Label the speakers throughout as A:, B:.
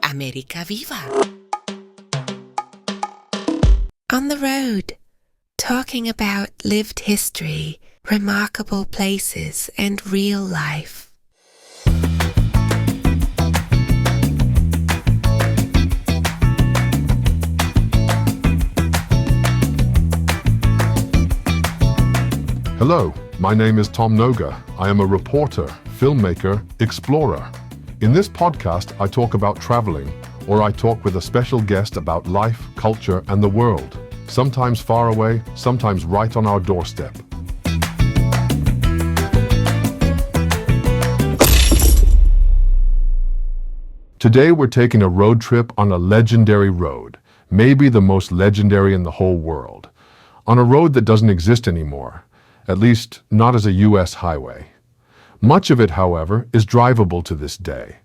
A: America Viva. On the road, talking about lived history, remarkable places, and real life.
B: Hello, my name is Tom Noga. I am a reporter, filmmaker, explorer. In this podcast, I talk about traveling, or I talk with a special guest about life, culture, and the world. Sometimes far away, sometimes right on our doorstep. Today, we're taking a road trip on a legendary road, maybe the most legendary in the whole world. On a road that doesn't exist anymore. At least, not as a U.S. highway. Much of it, however, is drivable to this day.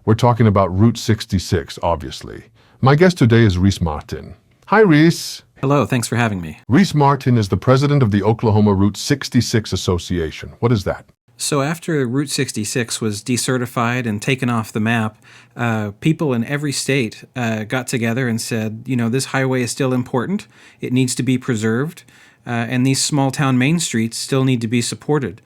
B: We're talking about Route 66, obviously. My guest today is Rhys Martin. Hi, Rhys.
C: Hello, thanks for having me.
B: Rhys Martin is the president of the Oklahoma Route 66 Association. What is that?
C: So after Route 66 was decertified and taken off the map, people in every state got together and said, this highway is still important. It needs to be preserved. And these small-town main streets still need to be supported.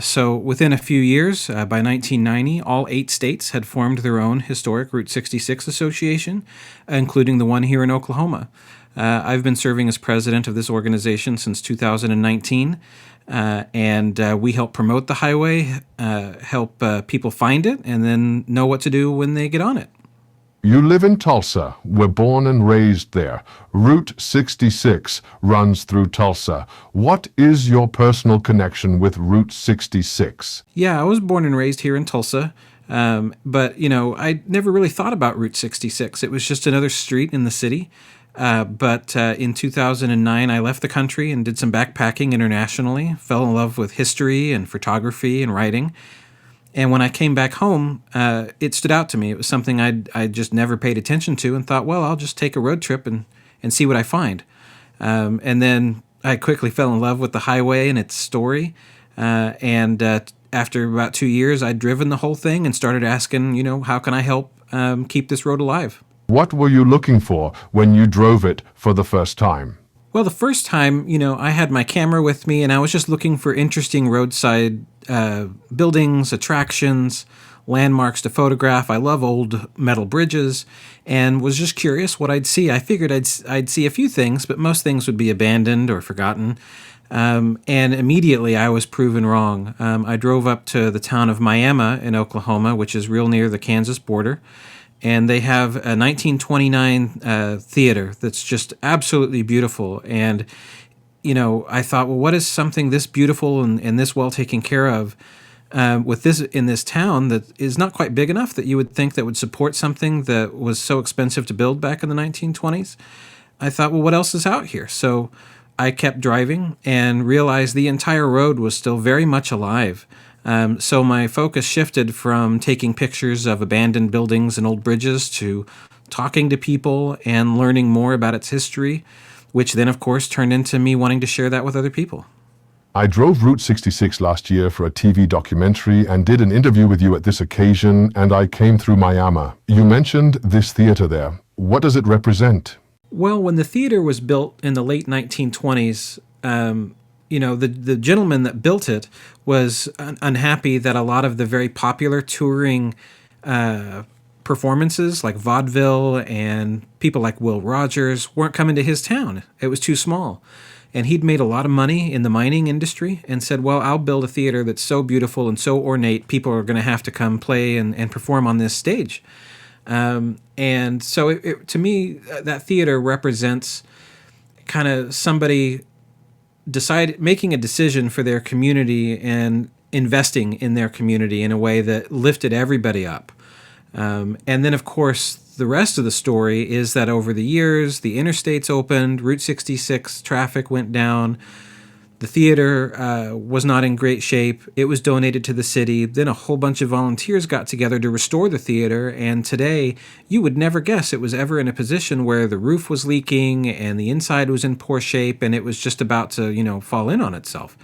C: So within a few years, by 1990, all 8 states had formed their own historic Route 66 association, including the one here in Oklahoma. I've been serving as president of this organization since 2019, and we help promote the highway, help people find it, and then know what to do when they get on it.
B: You live in Tulsa, were born and raised there. Route 66 runs through Tulsa. What is your personal connection with Route 66?
C: Yeah, I was born and raised here in Tulsa, but, I never really thought about Route 66. It was just another street in the city. But in 2009, I left the country and did some backpacking internationally, fell in love with history and photography and writing. And when I came back home, it stood out to me. It was something I just never paid attention to and thought, well, I'll just take a road trip and see what I find. And then I quickly fell in love with the highway and its story. And after about 2 years, I'd driven the whole thing and started asking, how can I help keep this road alive?
B: What were you looking for when you drove it for the first time?
C: Well, the first time, I had my camera with me and I was just looking for interesting roadside buildings, attractions, landmarks to photograph. I love old metal bridges and was just curious what I'd see. I figured I'd see a few things, but most things would be abandoned or forgotten. And immediately I was proven wrong. I drove up to the town of Miami in Oklahoma, which is real near the Kansas border. And they have a 1929 theater that's just absolutely beautiful. And, I thought, well, what is something this beautiful and this well taken care of with this in this town that is not quite big enough that you would think that would support something that was so expensive to build back in the 1920s? I thought, well, what else is out here? So I kept driving and realized the entire road was still very much alive. So my focus shifted from taking pictures of abandoned buildings and old bridges to talking to people and learning more about its history, which then, of course, turned into me wanting to share that with other people.
B: I drove Route 66 last year for a TV documentary and did an interview with you at this occasion, and I came through Miami. You mentioned this theater there. What does it represent?
C: Well, when the theater was built in the late 1920s, the gentleman that built it was unhappy that a lot of the very popular touring performances like vaudeville and people like Will Rogers weren't coming to his town. It was too small. And he'd made a lot of money in the mining industry and said, well, I'll build a theater that's so beautiful and so ornate, people are going to have to come play and perform on this stage. And so to me, that theater represents kind of somebody making a decision for their community and investing in their community in a way that lifted everybody up. And then, of course, the rest of the story is that over the years, the interstates opened, Route 66 traffic went down, the theater was not in great shape, it was donated to the city, then a whole bunch of volunteers got together to restore the theater, and today you would never guess it was ever in a position where the roof was leaking and the inside was in poor shape and it was just about to, fall in on itself.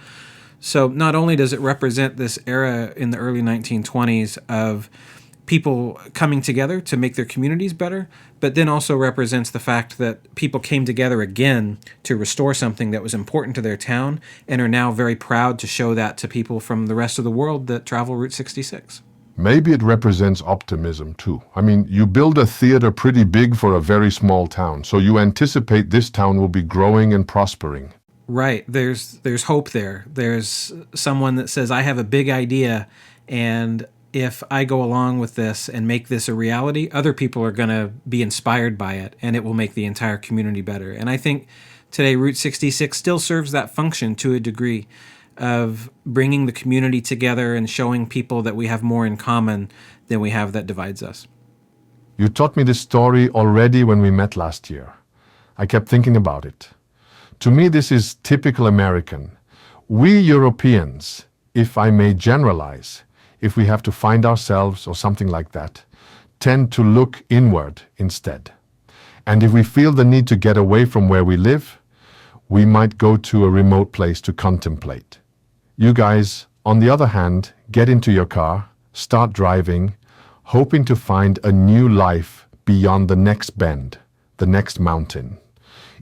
C: So not only does it represent this era in the early 1920s of people coming together to make their communities better, but then also represents the fact that people came together again to restore something that was important to their town and are now very proud to show that to people from the rest of the world that travel Route 66.
B: Maybe it represents optimism too. I mean, you build a theater pretty big for a very small town, so you anticipate this town will be growing and prospering.
C: Right. There's hope there. There's someone that says, I have a big idea, and if I go along with this and make this a reality, other people are going to be inspired by it, and it will make the entire community better. And I think today Route 66 still serves that function to a degree of bringing the community together and showing people that we have more in common than we have that divides us.
B: You taught me this story already when we met last year. I kept thinking about it. To me, this is typical American. We Europeans, if I may generalize, if we have to find ourselves or something like that, tend to look inward instead. And if we feel the need to get away from where we live, we might go to a remote place to contemplate. You guys, on the other hand, get into your car, start driving, hoping to find a new life beyond the next bend, the next mountain,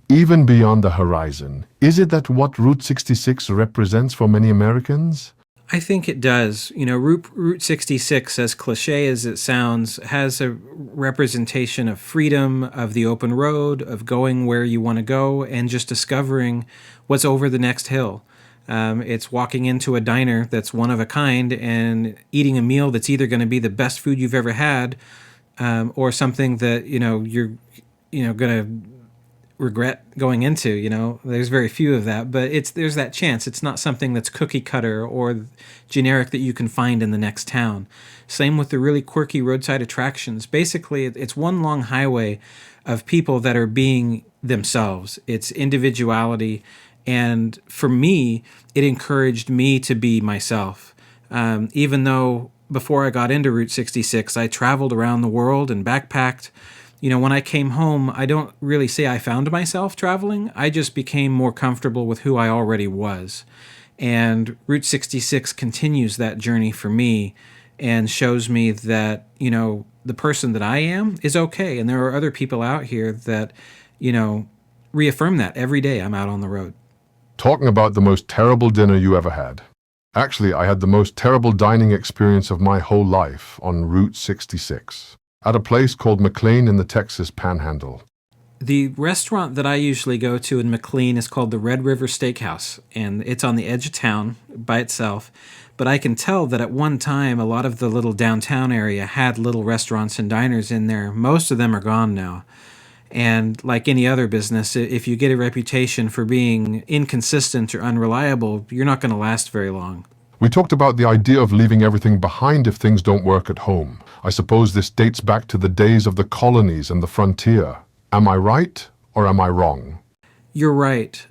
B: even beyond the horizon. Is it that what Route 66 represents for many Americans?
C: I think it does. You know, Route 66, as cliche as it sounds, has a representation of freedom, of the open road, of going where you want to go, and just discovering what's over the next hill. It's walking into a diner that's one of a kind and eating a meal that's either going to be the best food you've ever had, or something that you're going to regret going into. There's very few of that, but there's that chance. It's not something that's cookie cutter or generic that you can find in the next town. Same with the really quirky roadside attractions. Basically, it's one long highway of people that are being themselves. It's individuality. And for me, it encouraged me to be myself. Even though before I got into Route 66, I traveled around the world and backpacked. When I came home, I don't really say I found myself traveling. I just became more comfortable with who I already was. And Route 66 continues that journey for me and shows me that, the person that I am is okay. And there are other people out here that, reaffirm that every day I'm out on the road.
B: Talking about the most terrible dinner you ever had. Actually, I had the most terrible dining experience of my whole life on Route 66. At a place called McLean in the Texas Panhandle.
C: The restaurant that I usually go to in McLean is called the Red River Steakhouse, and it's on the edge of town by itself. But I can tell that at one time, a lot of the little downtown area had little restaurants and diners in there. Most of them are gone now. And like any other business, if you get a reputation for being inconsistent or unreliable, you're not going to last very long.
B: We talked about the idea of leaving everything behind if things don't work at home. I suppose this dates back to the days of the colonies and the frontier. Am I right or am I wrong?
C: You're right.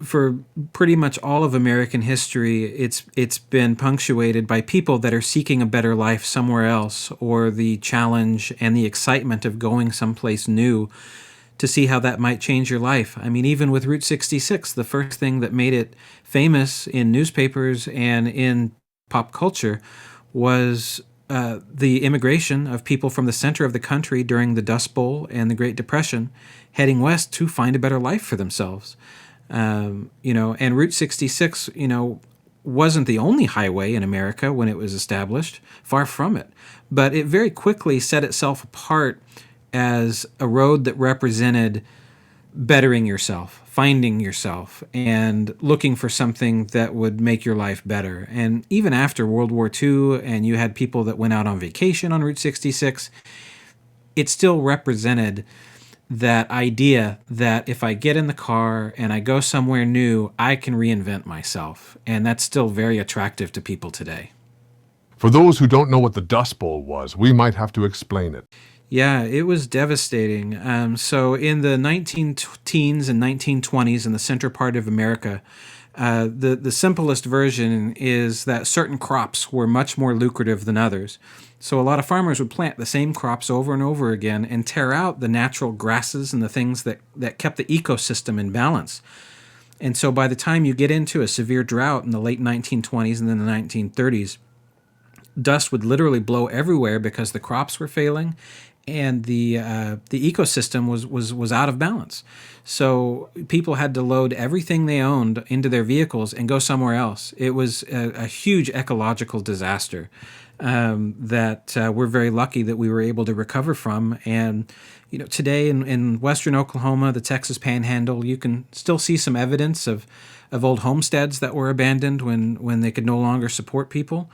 C: For pretty much all of American history, it's been punctuated by people that are seeking a better life somewhere else, or the challenge and the excitement of going someplace new to see how that might change your life. I mean, even with Route 66, the first thing that made it famous in newspapers and in pop culture was the immigration of people from the center of the country during the Dust Bowl and the Great Depression heading west to find a better life for themselves. And Route 66, wasn't the only highway in America when it was established, far from it. But it very quickly set itself apart as a road that represented bettering yourself, finding yourself, and looking for something that would make your life better. And even after World War II, and you had people that went out on vacation on Route 66, it still represented that idea that if I get in the car and I go somewhere new, I can reinvent myself. And that's still very attractive to people today.
B: For those who don't know what the Dust Bowl was, we might have to explain it.
C: Yeah, it was devastating. So in the 19-teens and 1920s in the center part of America, the simplest version is that certain crops were much more lucrative than others. So a lot of farmers would plant the same crops over and over again and tear out the natural grasses and the things that kept the ecosystem in balance. And so by the time you get into a severe drought in the late 1920s and then the 1930s, dust would literally blow everywhere because the crops were failing, and the ecosystem was out of balance. So people had to load everything they owned into their vehicles and go somewhere else. It was a huge ecological disaster that we're very lucky that we were able to recover from. And today in western Oklahoma, the Texas Panhandle, you can still see some evidence of old homesteads that were abandoned when they could no longer support people.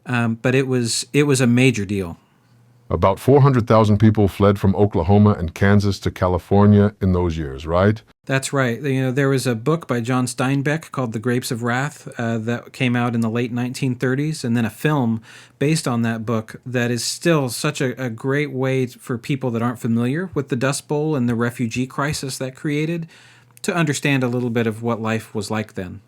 C: But it was a major deal.
B: About 400,000 people fled from Oklahoma and Kansas to California in those years, right?
C: That's right. There was a book by John Steinbeck called The Grapes of Wrath that came out in the late 1930s, and then a film based on that book that is still such a great way for people that aren't familiar with the Dust Bowl and the refugee crisis that created to understand a little bit of what life was like then.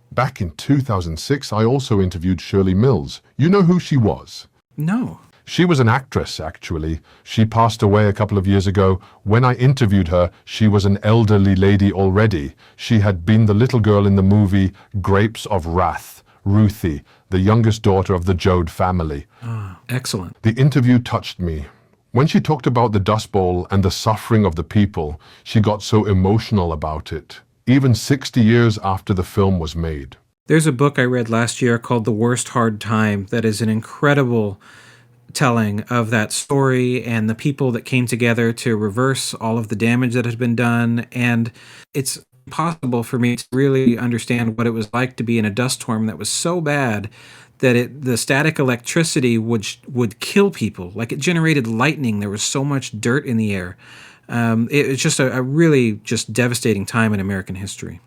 B: Back in 2006, I also interviewed Shirley Mills. You know who she was?
C: No.
B: She was an actress, actually. She passed away a couple of years ago. When I interviewed her, she was an elderly lady already. She had been the little girl in the movie Grapes of Wrath, Ruthie, the youngest daughter of the Joad family.
C: Ah, excellent.
B: The interview touched me. When she talked about the Dust Bowl and the suffering of the people, she got so emotional about it, even 60 years after the film was made.
C: There's a book I read last year called The Worst Hard Time that is an incredible telling of that story and the people that came together to reverse all of the damage that had been done. And it's impossible for me to really understand what it was like to be in a dust storm that was so bad that the static electricity would kill people. Like, it generated lightning. There was so much dirt in the air. It was just a really just devastating time in American history.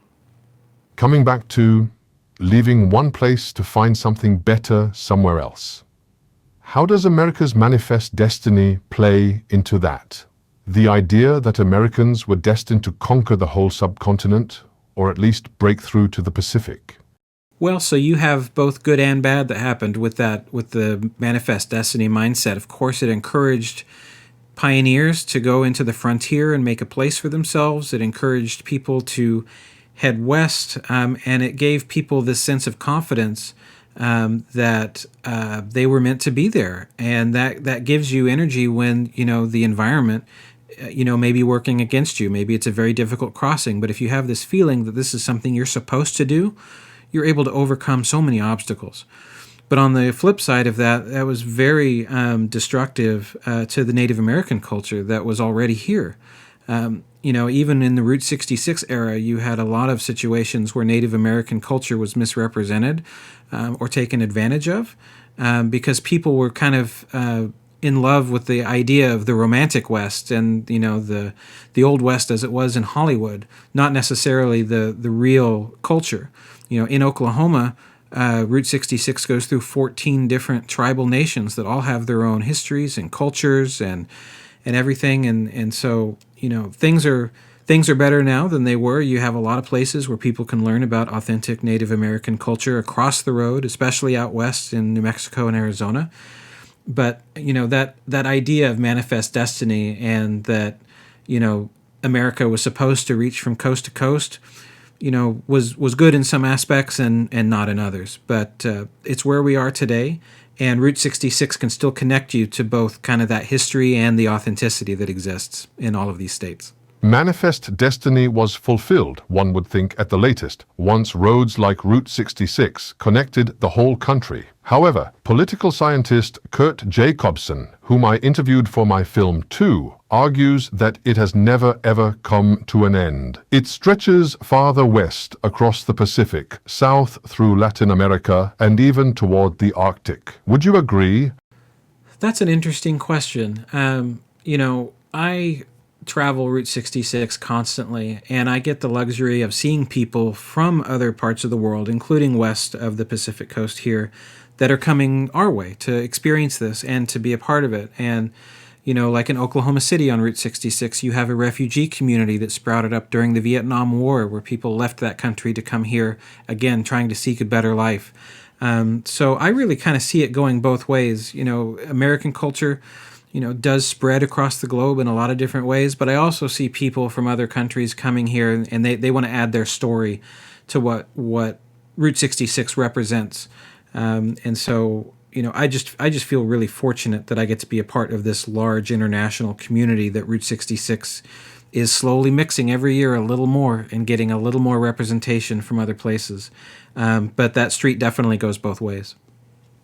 B: Coming back to leaving one place to find something better somewhere else. How does America's manifest destiny play into that? The idea that Americans were destined to conquer the whole subcontinent, or at least break through to the Pacific?
C: Well, so you have both good and bad that happened with the manifest destiny mindset. Of course, it encouraged pioneers to go into the frontier and make a place for themselves. It encouraged people to head west, and it gave people this sense of confidence that they were meant to be there, and that gives you energy when the environment may be working against you. Maybe it's a very difficult crossing, but if you have this feeling that this is something you're supposed to do, you're able to overcome so many obstacles. But on the flip side of that was very destructive to the Native American culture that was already here. Even in the Route 66 era, you had a lot of situations where Native American culture was misrepresented or taken advantage of because people were kind of in love with the idea of the romantic West and the old West as it was in Hollywood, not necessarily the real culture. In Oklahoma, Route 66 goes through 14 different tribal nations that all have their own histories and cultures and everything, and so things are better now than they were. You have a lot of places where people can learn about authentic Native American culture across the road, especially out west in New Mexico and Arizona. But that idea of manifest destiny and that America was supposed to reach from coast to coast, was good in some aspects and not in others. But it's where we are today. And Route 66 can still connect you to both kind of that history and the authenticity that exists in all of these states.
B: Manifest destiny was fulfilled, one would think, at the latest, once roads like Route 66 connected the whole country. However, political scientist Kurt Jacobson, whom I interviewed for my film 2, argues that it has never ever come to an end. It stretches farther west across the Pacific, south through Latin America, and even toward the Arctic. Would you agree?
C: That's an interesting question. I travel Route 66 constantly, and I get the luxury of seeing people from other parts of the world, including west of the Pacific coast here, that are coming our way to experience this and to be a part of it. And like in Oklahoma City on Route 66, you have a refugee community that sprouted up during the Vietnam War, where people left that country to come here, again, trying to seek a better life. So I really kind of see it going both ways. American culture, does spread across the globe in a lot of different ways, but I also see people from other countries coming here, and they want to add their story to what Route 66 represents. And so I just feel really fortunate that I get to be a part of this large international community that Route 66 is slowly mixing every year a little more and getting a little more representation from other places. But that street definitely goes both ways.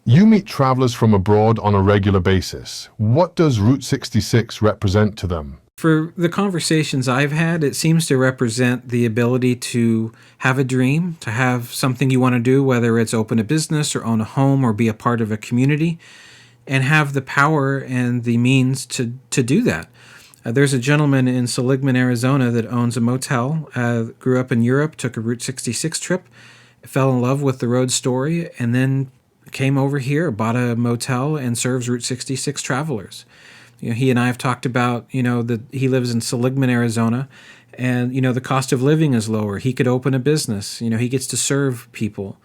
B: You meet travelers from abroad on a regular basis. What does Route 66 represent to them?
C: For the conversations I've had, it seems to represent the ability to have a dream, to have something you want to do, whether it's open a business or own a home or be a part of a community, and have the power and the means to do that. There's a gentleman in Seligman, Arizona that owns a motel, grew up in Europe, took a Route 66 trip, fell in love with the road story, and then came over here, bought a motel, and serves Route 66 travelers. He and I have talked about, that he lives in Seligman, Arizona, and, the cost of living is lower. He could open a business. He gets to serve people.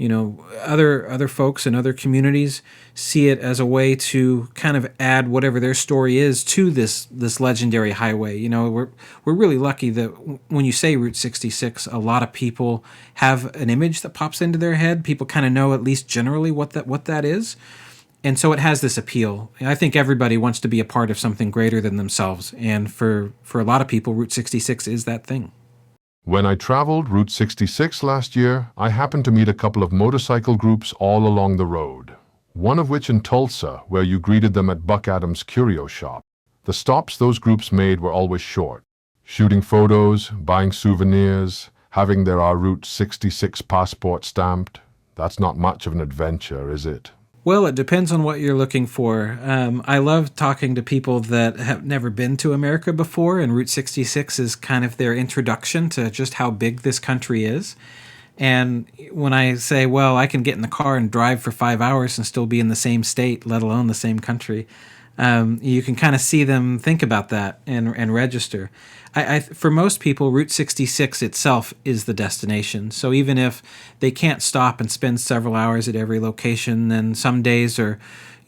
C: Other folks in other communities see it as a way to kind of add whatever their story is to this legendary highway. We're really lucky that when you say Route 66, a lot of people have an image that pops into their head. People kind of know at least generally what that is. And so it has this appeal. I think everybody wants to be a part of something greater than themselves. And for a lot of people, Route 66 is that thing.
B: When I traveled Route 66 last year, I happened to meet a couple of motorcycle groups all along the road. One of which in Tulsa, where you greeted them at Buck Adams' Curio Shop. The stops those groups made were always short. Shooting photos, buying souvenirs, having their Route 66 passport stamped. That's not much of an adventure, is it?
C: Well, it depends on what you're looking for. I love talking to people that have never been to America before, and Route 66 is kind of their introduction to just how big this country is. And when I say, well, I can get in the car and drive for 5 hours and still be in the same state, let alone the same country, you can kind of see them think about that and register. For most people, Route 66 itself is the destination. So even if they can't stop and spend several hours at every location, then some days are,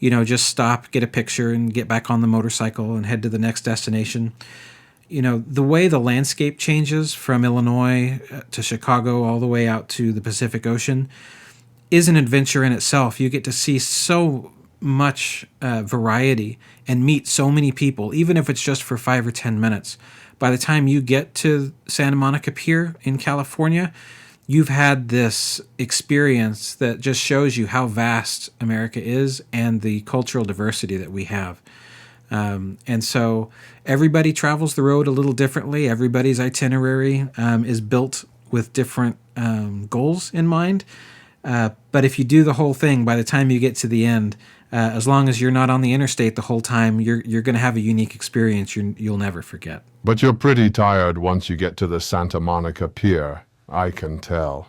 C: just stop, get a picture, and get back on the motorcycle and head to the next destination. The way the landscape changes from Illinois to Chicago all the way out to the Pacific Ocean is an adventure in itself. You get to see so much variety and meet so many people, even if it's just for 5 or 10 minutes. By the time you get to Santa Monica Pier in California, you've had this experience that just shows you how vast America is and the cultural diversity that we have. And so everybody travels the road a little differently. Everybody's itinerary is built with different goals in mind. But if you do the whole thing, by the time you get to the end, as long as you're not on the interstate the whole time, you're going to have a unique experience you'll never forget.
B: But you're pretty tired once you get to the Santa Monica Pier, I can tell.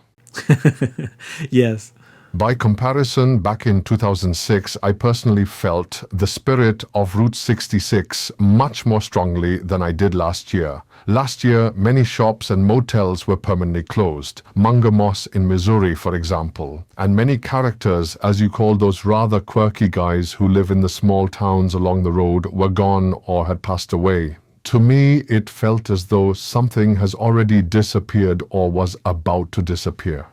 C: Yes.
B: By comparison, back in 2006, I personally felt the spirit of Route 66 much more strongly than I did last year. Last year, many shops and motels were permanently closed. Munger Moss in Missouri, for example. And many characters, as you call those rather quirky guys who live in the small towns along the road, were gone or had passed away. To me, it felt as though something has already disappeared or was about to disappear.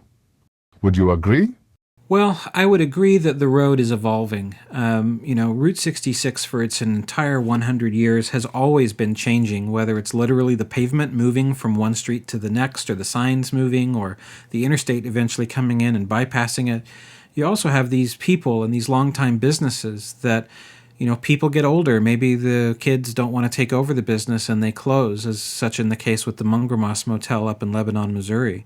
B: Would you agree?
C: Well, I would agree that the road is evolving. Route 66 for its entire 100 years has always been changing, whether it's literally the pavement moving from one street to the next, or the signs moving, or the interstate eventually coming in and bypassing it. You also have these people and these longtime businesses that, people get older. Maybe the kids don't want to take over the business and they close, as such in the case with the Munger Moss Motel up in Lebanon, Missouri.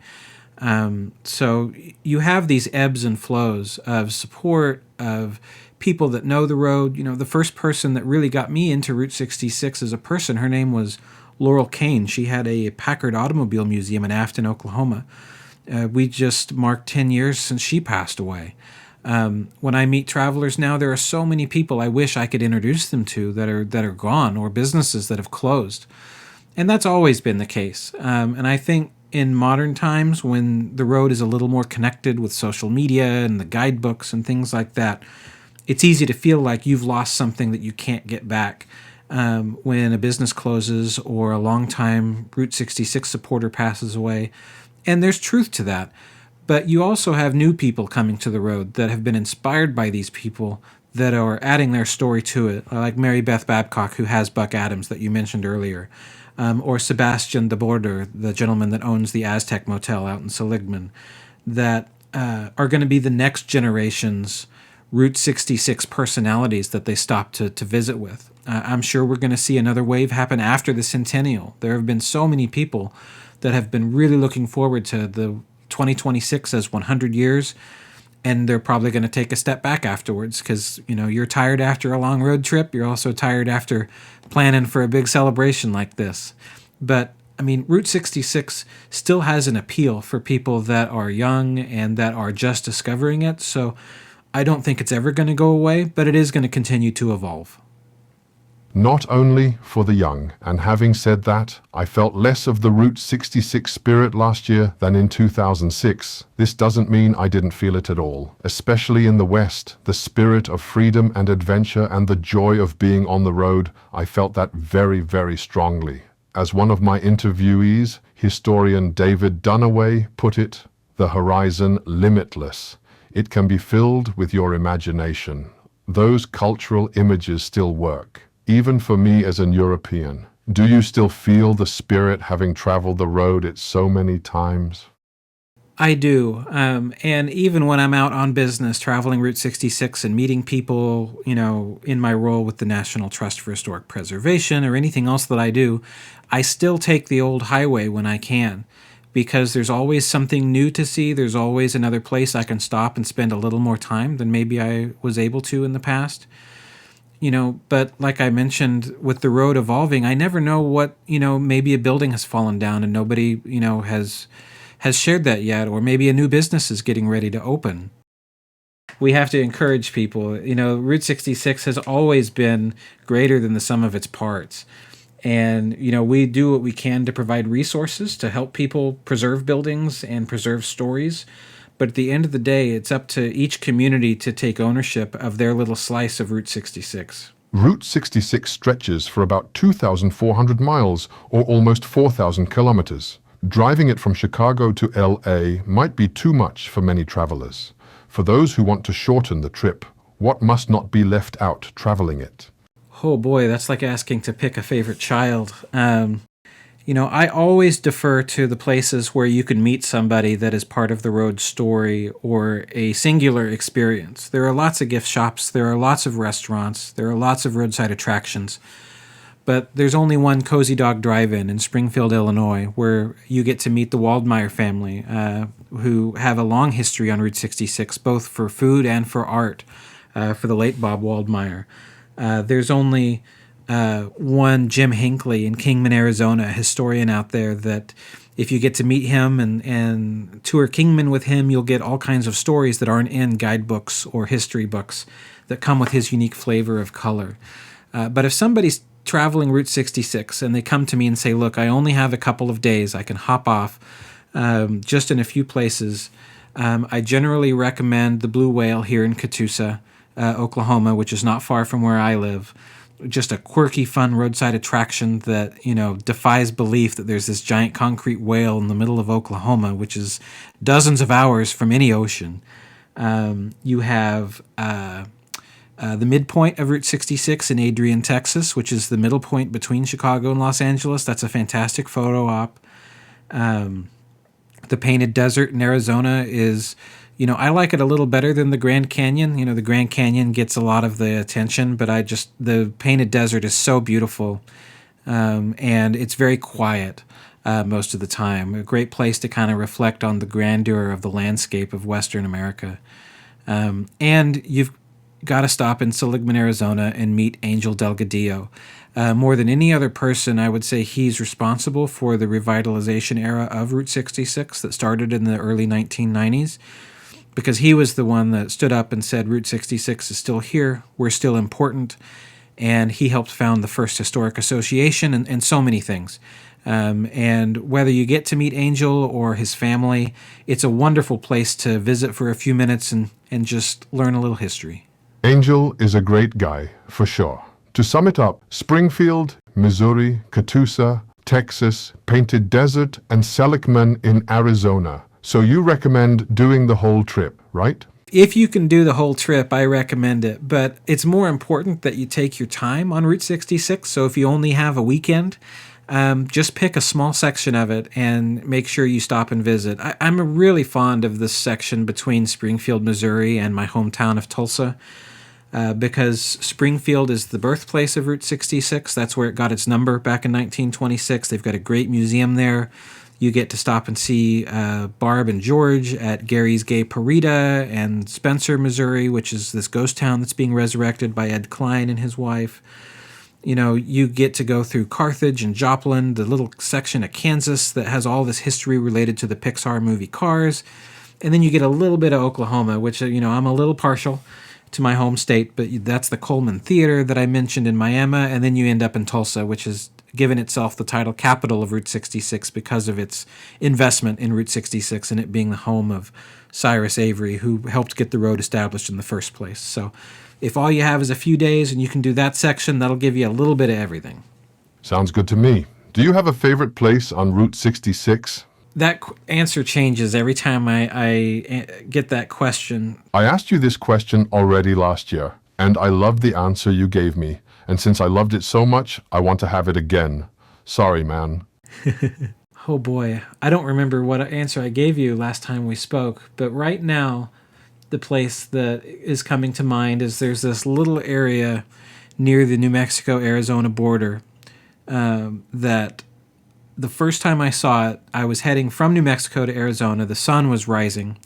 C: So you have these ebbs and flows of support, of people that know the road. The first person that really got me into Route 66 as a person, her name was Laurel Kane. She had a Packard Automobile Museum in Afton, Oklahoma. We just marked 10 years since she passed away. When I meet travelers now, there are so many people I wish I could introduce them to that are gone, or businesses that have closed. And that's always been the case. And I think in modern times, when the road is a little more connected with social media and the guidebooks and things like that, it's easy to feel like you've lost something that you can't get back when a business closes or a longtime Route 66 supporter passes away. And there's truth to that. But you also have new people coming to the road that have been inspired by these people that are adding their story to it, like Mary Beth Babcock, who has Buck Adams that you mentioned earlier, or Sebastian de Border, the gentleman that owns the Aztec Motel out in Seligman, that are going to be the next generation's Route 66 personalities that they stop to visit with. I'm sure we're going to see another wave happen after the centennial. There have been so many people that have been really looking forward to the 2026 as 100 years, and they're probably going to take a step back afterwards because, you're tired after a long road trip. You're also tired after planning for a big celebration like this. But, Route 66 still has an appeal for people that are young and that are just discovering it. So I don't think it's ever going to go away, but it is going to continue to evolve.
B: Not only for the young, and having said that, I felt less of the Route 66 spirit last year than in 2006. This doesn't mean I didn't feel it at all. Especially in the West, the spirit of freedom and adventure and the joy of being on the road, I felt that very, very strongly. As one of my interviewees, historian David Dunaway, put it, the horizon limitless. It can be filled with your imagination. Those cultural images still work. Even for me as an European, do you still feel the spirit having traveled the road it so many times?
C: I do. And even when I'm out on business, traveling Route 66 and meeting people, in my role with the National Trust for Historic Preservation or anything else that I do, I still take the old highway when I can, because there's always something new to see. There's always another place I can stop and spend a little more time than maybe I was able to in the past. But like I mentioned, with the road evolving, I never know what, maybe a building has fallen down and nobody, has shared that yet, or maybe a new business is getting ready to open. We have to encourage people. Route 66 has always been greater than the sum of its parts. And, we do what we can to provide resources to help people preserve buildings and preserve stories. But at the end of the day, it's up to each community to take ownership of their little slice of Route 66.
B: Route 66 stretches for about 2,400 miles, or almost 4,000 kilometers. Driving it from Chicago to LA might be too much for many travelers. For those who want to shorten the trip, what must not be left out traveling it?
C: Oh boy, that's like asking to pick a favorite child. I always defer to the places where you can meet somebody that is part of the road story or a singular experience. There are lots of gift shops, there are lots of restaurants, there are lots of roadside attractions, but there's only one Cozy Dog Drive-In in Springfield, Illinois, where you get to meet the Waldmeyer family, who have a long history on Route 66, both for food and for art, for the late Bob Waldmeyer. There's only one Jim Hinckley in Kingman, Arizona, a historian out there that if you get to meet him and tour Kingman with him, you'll get all kinds of stories that aren't in guidebooks or history books that come with his unique flavor of color. But if somebody's traveling Route 66 and they come to me and say, look, I only have a couple of days, I can hop off just in a few places, I generally recommend the Blue Whale here in Catoosa, Oklahoma, which is not far from where I live. Just a quirky, fun roadside attraction that, defies belief that there's this giant concrete whale in the middle of Oklahoma, which is dozens of hours from any ocean. You have the midpoint of Route 66 in Adrian, Texas, which is the middle point between Chicago and Los Angeles. That's a fantastic photo op. The Painted Desert in Arizona is... I like it a little better than the Grand Canyon. The Grand Canyon gets a lot of the attention, but the Painted Desert is so beautiful, and it's very quiet most of the time. A great place to kind of reflect on the grandeur of the landscape of Western America. And you've got to stop in Seligman, Arizona, and meet Angel Delgadillo. More than any other person, I would say he's responsible for the revitalization era of Route 66 that started in the early 1990s. Because he was the one that stood up and said, Route 66 is still here, we're still important, and he helped found the first historic association and so many things. And whether you get to meet Angel or his family, it's a wonderful place to visit for a few minutes and just learn a little history.
B: Angel is a great guy, for sure. To sum it up, Springfield, Missouri, Catoosa, Texas, Painted Desert, and Seligman in Arizona. So you recommend doing the whole trip, right?
C: If you can do the whole trip, I recommend it. But it's more important that you take your time on Route 66. So if you only have a weekend, just pick a small section of it and make sure you stop and visit. I'm really fond of this section between Springfield, Missouri, and my hometown of Tulsa. Because Springfield is the birthplace of Route 66. That's where it got its number back in 1926. They've got a great museum there. You get to stop and see Barb and George at Gary's Gay Parita and Spencer, Missouri, which is this ghost town that's being resurrected by Ed Klein and his wife. You know, you get to go through Carthage and Joplin, the little section of Kansas that has all this history related to the Pixar movie Cars. And then you get a little bit of Oklahoma, which, I'm a little partial to my home state, but that's the Coleman Theater that I mentioned in Miami. And then you end up in Tulsa, which has given itself the title capital of Route 66 because of its investment in Route 66 and it being the home of Cyrus Avery, who helped get the road established in the first place. So if all you have is a few days and you can do that section, that'll give you a little bit of everything.
B: Sounds good to me. Do you have a favorite place on Route 66?
C: That answer changes every time I get that question.
B: I asked you this question already last year, and I loved the answer you gave me. And since I loved it so much, I want to have it again. Sorry, man.
C: Oh boy, I don't remember what answer I gave you last time we spoke, but right now, the place that is coming to mind is there's this little area near the New Mexico-Arizona border that the first time I saw it, I was heading from New Mexico to Arizona. The sun was rising,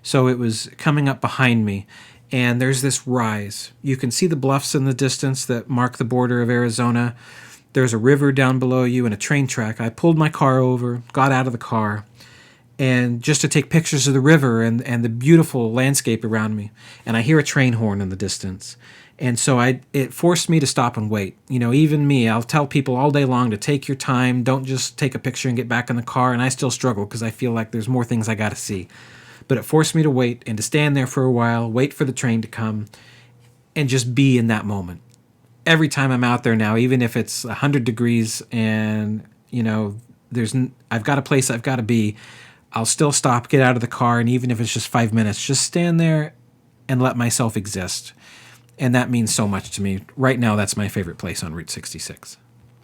C: so it was coming up behind me. And there's this rise. You can see the bluffs in the distance that mark the border of Arizona. There's a river down below you and a train track. I pulled my car over, got out of the car, and just to take pictures of the river and the beautiful landscape around me. And I hear a train horn in the distance. And so it forced me to stop and wait. Even me, I'll tell people all day long to take your time. Don't just take a picture and get back in the car. And I still struggle because I feel like there's more things I got to see. But it forced me to wait and to stand there for a while, wait for the train to come, and just be in that moment. Every time I'm out there now, even if it's 100 degrees and, I've got a place I've got to be, I'll still stop, get out of the car, and even if it's just 5 minutes, just stand there and let myself exist. And that means so much to me. Right now, that's my favorite place on Route 66.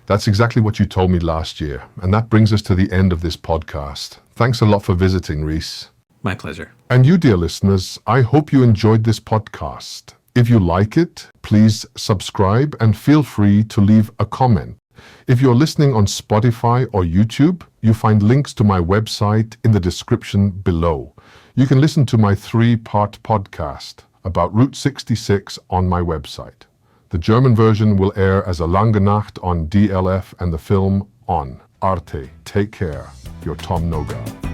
B: That's exactly what you told me last year. And that brings us to the end of this podcast. Thanks a lot for visiting, Rhys.
C: My pleasure.
B: And you, dear listeners, I hope you enjoyed this podcast. If you like it, please subscribe and feel free to leave a comment. If you're listening on Spotify or YouTube, you find links to my website in the description below. You can listen to my 3-part podcast about Route 66 on my website. The German version will air as a Lange Nacht on DLF and the film on Arte. Take care. Your Tom Noga.